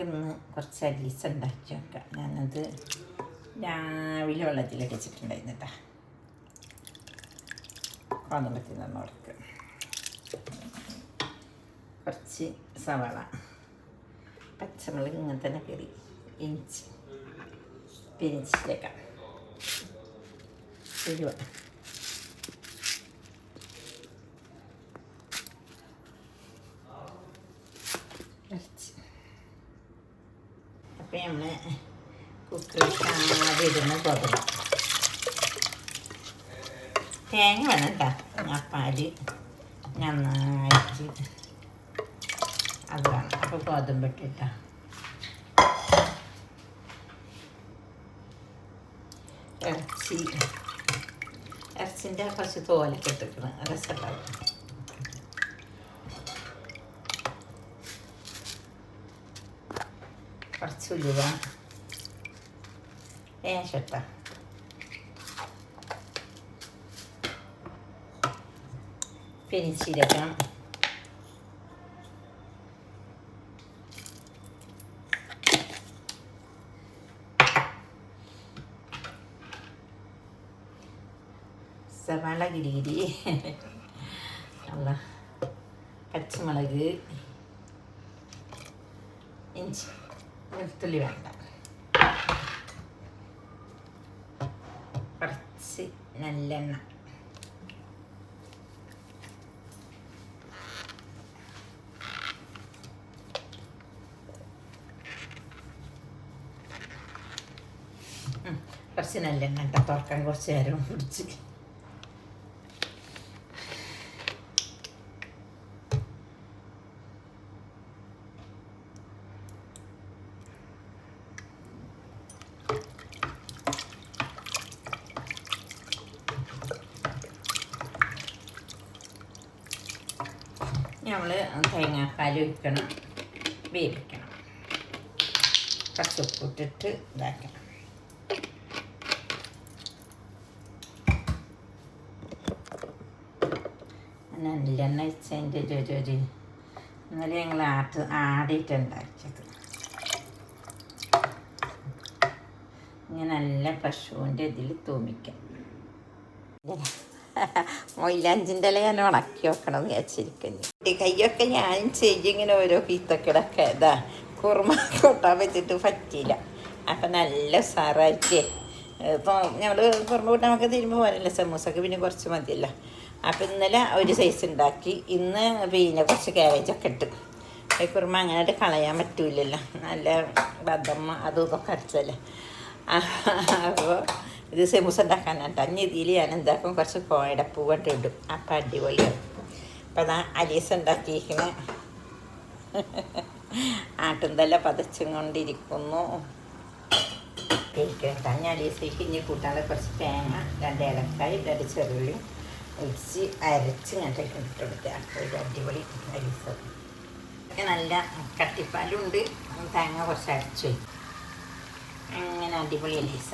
നമുക്കിന്ന് കുറച്ച് അലീസ ഉണ്ടാക്കി വെക്കാം. ഞാനത് രാവിലെ വെള്ളത്തിലിട്ട് വെച്ചിട്ടുണ്ടായിരുന്നു കേട്ടോ. കോതമ്പത്തിൽ നിന്ന് ഉടക്ക് കുറച്ച് സവാള, പച്ചമുളക് ഇങ്ങനെ തന്നെ കറി, ഇഞ്ചി പിരിച്ചിട്ടേക്കാം, ഉലുവ, അപ്പം നമ്മൾ കുക്കറിൽ ആദ്യം കൊടുക്കണം. തേങ്ങ വേണം കേട്ടോ. ഞാൻ പാല് നന്നായിട്ട് അത് വേണം. അപ്പോൾ ഗോതമ്പിട്ടിട്ടാ ഇറച്ചിൻ്റെ കുറച്ച് തോലൊക്കെ ഇട്ടിക്കണം, രസമുണ്ടാവും. കുറച്ച് ഉലുവ, ലേശട്ട, പെരിഞ്ചീരകം, സവാള ഗിരിഗിരി, പച്ചമുളക്, ഇഞ്ചി, വെളുത്തുള്ളി വേണ്ട, കുറച്ച് നല്ലെണ്ണ, കുറച്ച് നല്ലെണ്ണ കേട്ടോ. തുറക്കാൻ കുറച്ച് നേരം പിടിച്ച് നമ്മൾ തേങ്ങാപ്പാൽ ഒഴിക്കണം, വേവിക്കണം, കുറച്ച് ഉപ്പിട്ടിട്ട് ഇതാക്കണം. നല്ലെണ്ണ വെച്ചതിൻ്റെ ഒരു ഇന്നലെ ഞങ്ങൾ ആടിയിട്ടുണ്ടാക്കിയത്. ഇങ്ങനെ നല്ല പശുവിൻ്റെ ഇതിൽ തൂമിക്കാം. മൊയിലാഞ്ചിൻ്റെ ഇല ഞാൻ ഉണക്കി വെക്കണം എന്ന് വിചാരിച്ചിരിക്കുന്നു. കയ്യൊക്കെ ഞാനും ചെയ്യും ഇങ്ങനെ ഓരോ പീത്തക്കിടക്കെ ഇതാ കുറുമ കൂട്ടാൻ വെച്ചിട്ട് പറ്റിയില്ല. അപ്പം നല്ല ഉസാറായിട്ട് ഇപ്പോൾ ഞങ്ങൾ കുറുമ കൂട്ടാൻ നമുക്ക് തിരുമ്പോൾ പോരല്ലോ, സമൂസക്ക് പിന്നെ കുറച്ച് മതിയല്ല. അപ്പം ഇന്നലെ ഒരു സൈസ് ഉണ്ടാക്കി, ഇന്ന് പിന്നെ കുറച്ച് കാബേജൊക്കെ ഇട്ട്. കുറുമ അങ്ങനെ കളയാൻ പറ്റൂലല്ലോ, നല്ല ബദം അതും ഇതൊക്കെ അരച്ചല്ലേ. അപ്പോൾ ഇത് സമൂസ ഉണ്ടാക്കാനായിട്ട് അഞ്ഞ് ഇതിൽ ഞാൻ എന്താക്കും, കുറച്ച് കോയടപ്പൂവട്ട് ഇടും. അപ്പം അടിപൊളിയാണ്. അപ്പം അതാ അലീസ ഉണ്ടാക്കിയിരിക്കണ ആട്ടുന്തല്ല പതച്ചും കൊണ്ടിരിക്കുന്നു. കേൾക്കട്ടാ. ഞാൻ അലീസയ്ക്ക് ഇനി കൂട്ടാതെ കുറച്ച് തേങ്ങ, 2 ഏലക്കായ്, 2 ചെറുള്ളി ഒഴിച്ച് അരച്ച് ഇങ്ങോട്ടേക്ക് ഇട്ടെടുത്ത് ഒരു അടിപൊളി അലീസ. നല്ല കട്ടിപ്പാലുണ്ട്, തേങ്ങ കുറച്ച് അരച്ചു, അങ്ങനെ അടിപൊളി അലീസ.